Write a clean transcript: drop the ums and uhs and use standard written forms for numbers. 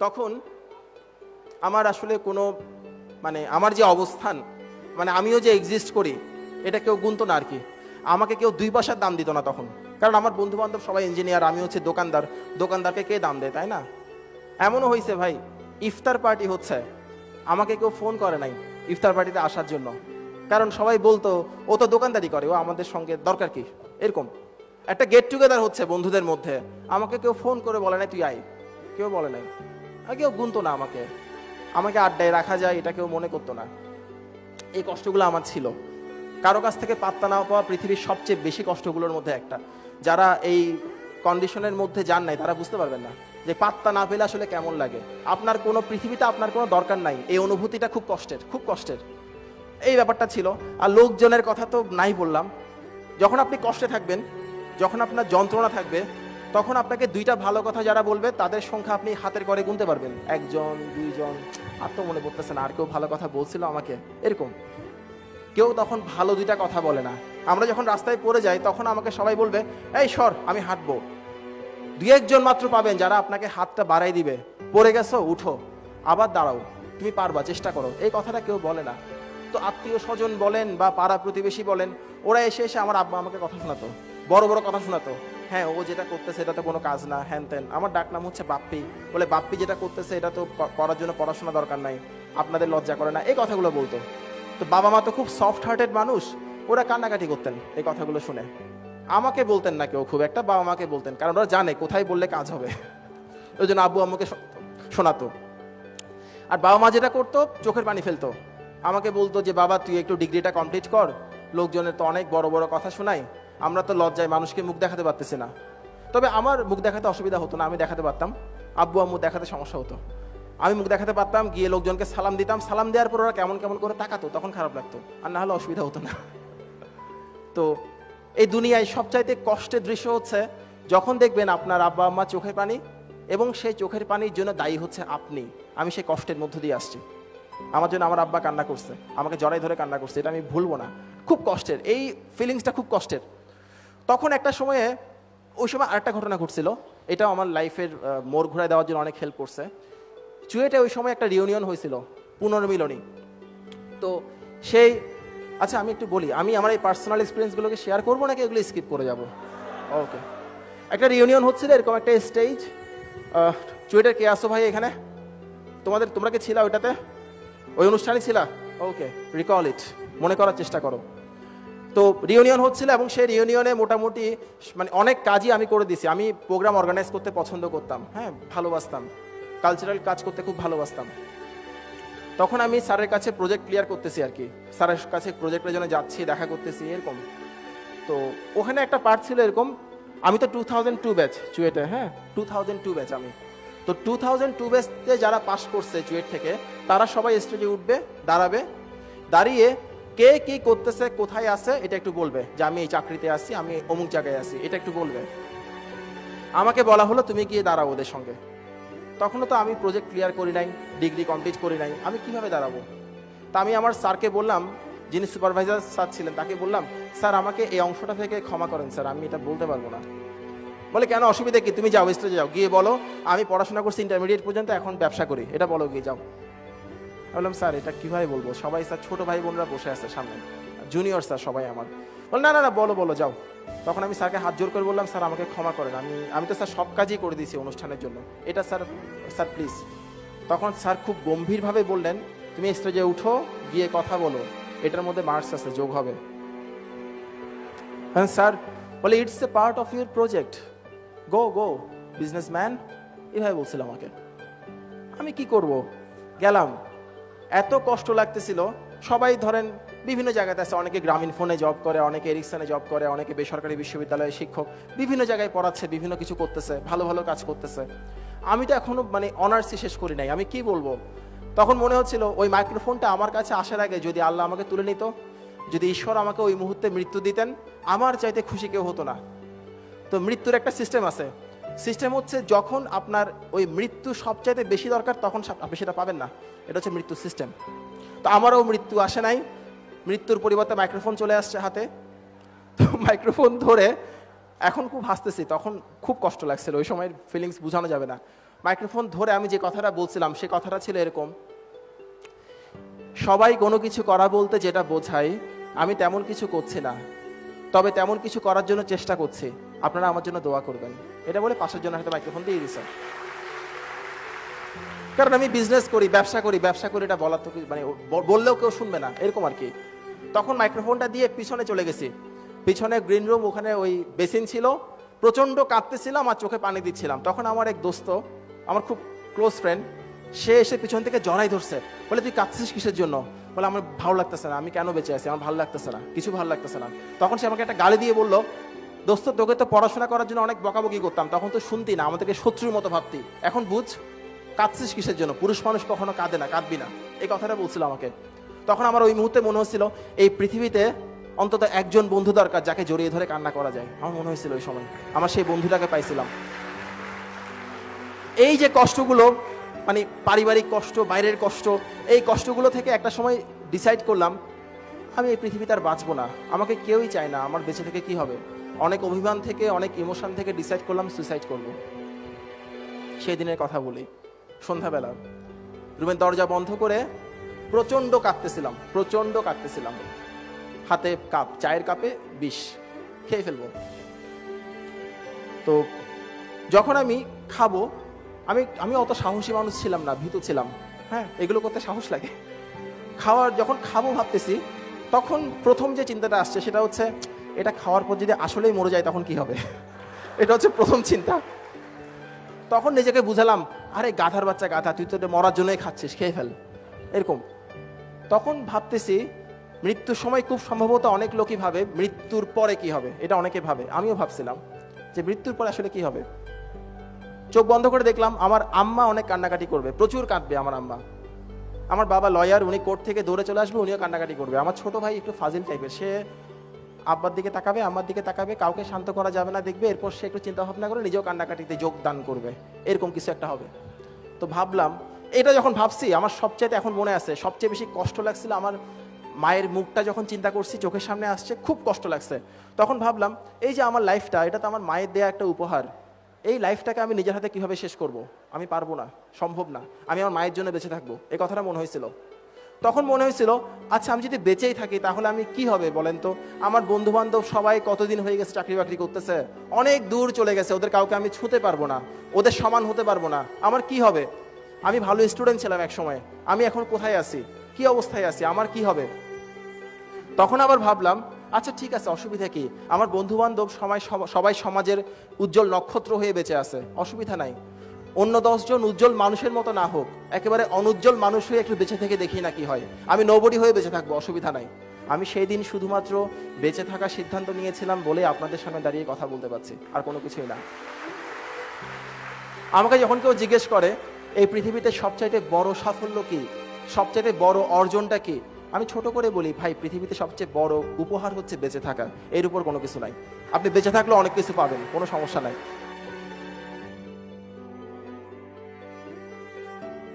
তখন আমার আসলে কোনো মানে আমার যে অবস্থান, মানে আমিও যে এক্সিস্ট করি এটা কেউ গুনতো না আর কি। আমাকে কেউ 2 পয়সার দাম দিত না তখন, কারণ আমার বন্ধু বান্ধব সবাই ইঞ্জিনিয়ার, আমি হচ্ছে দোকানদার। দোকানদারকে কে দাম দেয়, তাই না? এমনও হয়েছে ভাই, ইফতার পার্টি হচ্ছে, আমাকে কেউ ফোন করে নাই ইফতার পার্টিতে আসার জন্য, কারণ সবাই বলতো ও তো দোকানদারি করে, ও আমাদের সঙ্গে দরকার কি। এরকম একটা গেট টুগেদার হচ্ছে বন্ধুদের মধ্যে, আমাকে কেউ ফোন করে বলে নাই তুই আয়, কেউ বলে নাই। আর কেউ গুনতো না আমাকে, আমাকে আড্ডায় রাখা যায় এটা কেউ মনে করতো না। এই কষ্টগুলো আমার ছিল। কারো কাছ থেকে পাত্তা না পাওয়া পৃথিবীর সবচেয়ে বেশি কষ্টগুলোর মধ্যে একটা। যারা এই কন্ডিশনের মধ্যে যান নাই তারা বুঝতে পারবেন না যে পাত্তা না পেলে আসলে কেমন লাগে। আপনার কোনো পৃথিবীতে আপনার কোনো দরকার নাই, এই অনুভূতিটা খুব কষ্টের, খুব কষ্টের। এই ব্যাপারটা ছিল। আর লোকজনের কথা তো নাই বললাম। যখন আপনি কষ্টে থাকবেন, যখন আপনার যন্ত্রণা থাকবে, তখন আপনাকে 2টা ভালো কথা যারা বলবে তাদের সংখ্যা আপনি হাতের করে গুনতে পারবেন, 1 জন 2 জন। আর তো মনে পড়তেছে না আর কেউ ভালো কথা বলছিল আমাকে এরকম। কেউ তখন ভালো 2টা কথা বলে না। আমরা যখন রাস্তায় পড়ে যাই তখন আমাকে সবাই বলবে এই সর, আমি হাঁটবো। 2-1 জন মাত্র পাবেন যারা আপনাকে হাতটা বাড়াই দিবে, পড়ে গেছো উঠো, আবার দাঁড়াও, তুমি পারবা, চেষ্টা করো। এই কথাটা কেউ বলে না। তো আত্মীয় স্বজন বলেন বা পাড়া প্রতিবেশী বলেন, ওরা এসে এসে আমার আব্বা আমাকে কথা শোনাতো, বড় বড় কথা শোনাতো। হ্যাঁ, ও যেটা করতেছে এটা তো কোনো কাজ না, হ্যান তেন। আমার ডাক নাম হচ্ছে বাপ্পি, বলে বাপ্পি যেটা করতেছে এটা তো করার জন্য পড়াশোনা দরকার নাই, আপনাদের লজ্জা করে না, এই কথাগুলো বলতো। তো বাবা মা তো খুব সফট হার্টেড মানুষ, ওরা কান্নাকাটি করতেন এই কথাগুলো শুনে। আমাকে বলতেন না কেউ খুব একটা, বাবা মাকে বলতেন, কারণ ওরা জানে কোথায় বললে কাজ হবে। ওই জন্য আব্বু আম্মুকে শোনাতো। আর বাবা মা যেটা করতো, চোখের পানি ফেলতো। আমাকে বলতো যে বাবা তুই একটু ডিগ্রিটা কমপ্লিট কর, লোকজনের তো অনেক বড় বড় কথা শোনাই, আমরা তো লজ্জায় মানুষকে মুখ দেখাতে পারতেছি না। তবে আমার মুখ দেখাতে অসুবিধা হতো না, আমি দেখাতে পারতাম। আব্বু আম্মু দেখাতে সমস্যা হতো। আমি মুখ দেখাতে পারতাম, গিয়ে লোকজনকে সালাম দিতাম, সালাম দেওয়ার পর ওরা কেমন কেমন করে তাকাতো, তখন খারাপ লাগতো। আর না হলে অসুবিধা হতো না। তো এই দুনিয়ায় সবচাইতে কষ্টের দৃশ্য হচ্ছে যখন দেখবেন আপনার আব্বা আম্মা চোখের পানি, এবং সেই চোখের পানির জন্য দায়ী হচ্ছে আপনি। আমি সেই কষ্টের মধ্য দিয়ে আসছি। আমার জন্য আমার আব্বা কান্না করছে, আমাকে জড়াই ধরে কান্না করছে, এটা আমি ভুলবো না। খুব কষ্টের, এই ফিলিংসটা খুব কষ্টের। তখন একটা সময়ে, ওই সময় আরেকটা ঘটনা ঘটছিল, এটাও আমার লাইফের মোড় ঘুরায় দেওয়ার জন্য অনেক হেল্প করছে। চুয়েটে ওই সময় একটা রিউনিয়ন হয়েছিল, পুনর্মিলনী। তো সেই, আচ্ছা আমি একটু বলি, আমি আমার এই পার্সোনাল এক্সপিরিয়েন্সগুলোকে শেয়ার করবো নাকি এগুলো স্কিপ করে যাব? ওকে। একটা রিউনিয়ন হচ্ছিল, এরকম একটা স্টেজ। চুয়েটের কে আসো ভাই এখানে? তোমরা কি ছিলা ওইটাতে? ওই অনুষ্ঠানে ছিলা? ওকে, রিকল ইট, মনে করার চেষ্টা করো। তো রিউনিয়ন হচ্ছিল, এবং সেই রিউনিয়নে মোটামুটি মানে অনেক কাজই আমি করে দিছি। আমি প্রোগ্রাম অর্গানাইজ করতে পছন্দ করতাম, হ্যাঁ ভালোবাসতাম, কালচারাল কাজ করতে খুব ভালোবাসতাম। তখন আমি স্যারের কাছে প্রজেক্ট ক্লিয়ার করতেছি আর কি, স্যারের কাছে প্রজেক্টের জন্য যাচ্ছি, দেখা করতেছি এরকম। তো ওখানে একটা পার্ট ছিল এরকম, আমি তো 2002 ব্যাচ চুয়েটে, হ্যাঁ 2002 ব্যাচ আমি। তো 2002 ব্যাচে যারা পাস করছে চুয়েট থেকে, তারা সবাই স্টেজে উঠবে, দাঁড়াবে, দাঁড়িয়ে কে কি করতেছে, কোথায় আছে এটা একটু বলবে, যে আমি এই চাকরিতে আছি, আমি অমুক জায়গায় আছি, এটা একটু বলবে। আমাকে বলা হলো তুমি গিয়ে দাঁড়াও ওদের সঙ্গে। তখনও তো আমি প্রজেক্ট ক্লিয়ার করি নাই, ডিগ্রি কমপ্লিট করি নাই, আমি কিভাবে দাঁড়াবো? তা আমি আমার স্যারকে বললাম, যিনি সুপারভাইজার স্যার ছিলেন, তাকে বললাম স্যার আমাকে এই অংশটা থেকে ক্ষমা করেন স্যার, আমি এটা বলতে পারবো না। বলে কেন, অসুবিধা কি, তুমি যাও স্টেজে যাও, গিয়ে বলো আমি পড়াশোনা করছি ইন্টারমিডিয়েট পর্যন্ত, এখন ব্যবসা করি, এটা বলো, গিয়ে যাও। বললাম স্যার এটা কিভাবে বলবো, সবাই স্যার ছোট ভাই বোনরা বসে আছে সামনে, জুনিয়র স্যার সবাই আমার। বল না না না, বলো বলো যাও। তখন আমি স্যারকে হাত জোর করে বললাম স্যার আমাকে ক্ষমা করেন, আমি তো স্যার সব কাজই করে দিয়েছি অনুষ্ঠানের জন্য, এটা স্যার স্যার প্লিজ। তখন স্যার খুব গম্ভীরভাবে বললেন তুমি স্টেজে উঠো, গিয়ে কথা বলো, এটার মধ্যে মার্কস আছে, যোগ হবে। স্যার বলে it's a part of your project, go go businessman, এভাবে বলছিল আমাকে। আমি কি করব, গেলাম। এত কষ্ট লাগতেছিল। সবাই ধরেন বিভিন্ন জায়গাতে আছে, অনেকে গ্রামীণ ফোনে জব করে, অনেকে এরিকসনে জব করে, অনেকে বেসরকারি বিশ্ববিদ্যালয়ে শিক্ষক, বিভিন্ন জায়গায় পড়াচ্ছে, বিভিন্ন কিছু করতেছে, ভালো ভালো কাজ করতেছে। আমি তো এখনো মানে অনার্সই শেষ করি নাই, আমি কি বলবো। তখন মনে হচ্ছিল ওই মাইক্রোফোনটা আমার কাছে আসার আগে যদি আল্লাহ আমাকে তুলে নিত, যদি ঈশ্বর আমাকে ওই মুহূর্তে মৃত্যু দিতেন, আমার চাইতে খুশি কেউ হতো না। তো মৃত্যুর একটা সিস্টেম আছে, সিস্টেম হচ্ছে যখন আপনার ওই মৃত্যু সবচাইতে বেশি দরকার, তখন আপনি সেটা পাবেন না, এটা হচ্ছে মৃত্যুর সিস্টেম। তো আমারও মৃত্যু আসে নাই, মৃত্যুর পরিবর্তে মাইক্রোফোন চলে আসছে হাতে। তো মাইক্রোফোন ধরে এখন খুব হাসতেছি, তখন খুব কষ্ট লাগছিল, ওই সময়ের ফিলিংস বোঝানো যাবে না। মাইক্রোফোন ধরে আমি যে কথাটা বলছিলাম সে কথাটা ছিল এরকম, সবাই কোনো কিছু করা বলতে যেটা বোঝায় আমি তেমন কিছু করছি না, তবে তেমন কিছু করার জন্য চেষ্টা করছি, আপনারা আমার জন্য দোয়া করবেন। এটা বলে পাশের জন্য হয়তো মাইক্রোফোন দিয়ে দিছে। কারণ আমি বিজনেস করি, ব্যবসা করি, এটা বলার তো মানে বললেও কেউ শুনবে না এরকম আর কি। তখন মাইক্রোফোনটা দিয়ে পিছনে চলে গেছি, পিছনে গ্রিন রুম, ওখানে ওই বেসিন ছিল, প্রচণ্ড কাঁদতেছিলাম আর চোখে পানি দিচ্ছিলাম। তখন আমার এক দোস্ত, আমার খুব ক্লোজ ফ্রেন্ড, সে এসে পিছন থেকে জড়াই ধরছে, বলে তুই কাঁদছিস কিসের জন্য? বলে আমার ভালো লাগতেছে না, আমি কেন বেঁচে আছি, আমার ভালো লাগতেছে না, কিছু ভালো লাগতেছে না। তখন সে আমাকে একটা গালি দিয়ে বললো, দোস্ত তোকে তো পড়াশোনা করার জন্য অনেক বকাবকি করতাম, তখন তো শুনতি না, আমাদেরকে শত্রুর মতো ভাবতি, এখন বুঝ কাঁদছিস কিসের জন্য, পুরুষ মানুষ কখনো কাঁদে না, কাঁদবি না, এই কথাটা বলছিল আমাকে। তখন আমার ওই মুহূর্তে মনে হচ্ছিল এই পৃথিবীতে অন্তত একজন বন্ধু দরকার যাকে জড়িয়ে ধরে কান্না করা যায়। আমার মনে হয়েছিল ওই সময় আমার সেই বন্ধুটাকে পাইছিলাম। এই যে কষ্টগুলো, মানে পারিবারিক কষ্ট, বাইরের কষ্ট, এই কষ্টগুলো থেকে একটা সময় ডিসাইড করলাম আমি এই পৃথিবীতে আর বাঁচবো না, আমাকে কেউই চায় না, আমার বেঁচে থেকে কি হবে। অনেক অভিমান থেকে, অনেক ইমোশন থেকে ডিসাইড করলাম সুইসাইড করব। সেই দিনের কথা বলি, সন্ধ্যাবেলা রুমের দরজা বন্ধ করে প্রচণ্ড কাঁদতেছিলাম, হাতে কাপ, চায়ের কাপে বিষ, খেয়ে ফেলবো। তো যখন আমি খাবো, আমি অত সাহসী মানুষ ছিলাম না, ভীতু ছিলাম। হ্যাঁ, এগুলো করতে সাহস লাগে। যখন খাবো ভাবতেছি, তখন প্রথম যে চিন্তাটা আসছে সেটা হচ্ছে এটা খাওয়ার পর যদি আসলেই মরে যায় তখন কি হবে। এটা হচ্ছে প্রথম চিন্তা। তখন নিজেকে বুঝালাম, আরে গাধার বাচ্চা গাধা, তুই তো এটা মরার জন্যই খাচ্ছিস, খেয়ে ফেল, এরকম। তখন ভাবতেছি মৃত্যুর সময় খুব সম্ভবত অনেক লোকই ভাবে মৃত্যুর পরে কি হবে, এটা অনেকে ভাবে, আমিও ভাবছিলাম যে মৃত্যুর পরে আসলে কি হবে। চোখ বন্ধ করে দেখলাম আমার আম্মা অনেক কান্নাকাটি করবে, প্রচুর কাঁদবে আমার আম্মা। আমার বাবা লয়ার, উনি কোর্ট থেকে দৌড়ে চলে আসবে, উনিও কান্নাকাটি করবে। আমার ছোট ভাই একটু ফাজিল টাইপের, সে আব্বার দিকে তাকাবে, আম্মার দিকে তাকাবে, কাউকে শান্ত করা যাবে না দেখবে, এরপর সে একটু চিন্তা ভাবনা করে নিজেও কান্নাকাটিতে যোগদান করবে, এরকম কিছু একটা হবে। তো ভাবলাম, এটা যখন ভাবছি আমার সবচেয়ে এখন মনে আছে, সবচেয়ে বেশি কষ্ট লাগছিল আমার মায়ের মুখটা যখন চিন্তা করছি, চোখের সামনে আসছে, খুব কষ্ট লাগছে। তখন ভাবলাম এই যে আমার লাইফটা, এটা তো আমার মায়ের দেয়া একটা উপহার, এই লাইফটাকে আমি নিজের হাতে কিভাবে শেষ করব, আমি পারবো না, সম্ভব না, আমি আমার মায়ের জন্য বেঁচে থাকবো, এই কথাটা মনে হয়েছিল। তখন মনে হয়েছিল আচ্ছা আমি যদি বেঁচেই থাকি তাহলে আমি কি হবে বলেন তো, আমার বন্ধু বান্ধব সবাই কতদিন হয়ে গেছে চাকরি বাকরি করতেছে, অনেক দূর চলে গেছে, ওদের কাউকে আমি ছুঁতে পারবো না, ওদের সমান হতে পারবো না, আমার কি হবে? আমি ভালো স্টুডেন্ট ছিলাম এক সময়, আমি এখন কোথায় আছি, কি অবস্থায় আছি, আমার কি হবে? তখন আবার ভাবলাম আচ্ছা ঠিক আছে, অসুবিধা কি, আমার বন্ধু বান্ধব সবাই সমাজের উজ্জ্বল নক্ষত্র হয়ে বেঁচে আছে, অসুবিধা নাই, অন্য 10 জন উজ্জ্বল মানুষের মতো না হোক, একেবারে অনুজ্জ্বল মানুষ হয়ে একটু বেঁচে থেকে দেখি না কি হয়, আমি নোবডি হয়ে বেঁচে থাকবো, অসুবিধা নাই। আমি সেই দিন শুধুমাত্র বেঁচে থাকার সিদ্ধান্ত নিয়েছিলাম বলে আপনাদের সামনে দাঁড়িয়ে কথা বলতে পারছি, আর কোনো কিছুই না। আমাকে যখন কেউ জিজ্ঞেস করে এই পৃথিবীতে সবচাইতে বড় সাফল্য কি, সবচাইতে বড় অর্জনটা কি, আমি ছোট করে বলি ভাই পৃথিবীতে সবচেয়ে বড় উপহার হচ্ছে বেঁচে থাকা, এর উপর কোনো কিছু নাই। আপনি বেঁচে থাকলে অনেক কিছু পাবেন, কোনো সমস্যা নাই।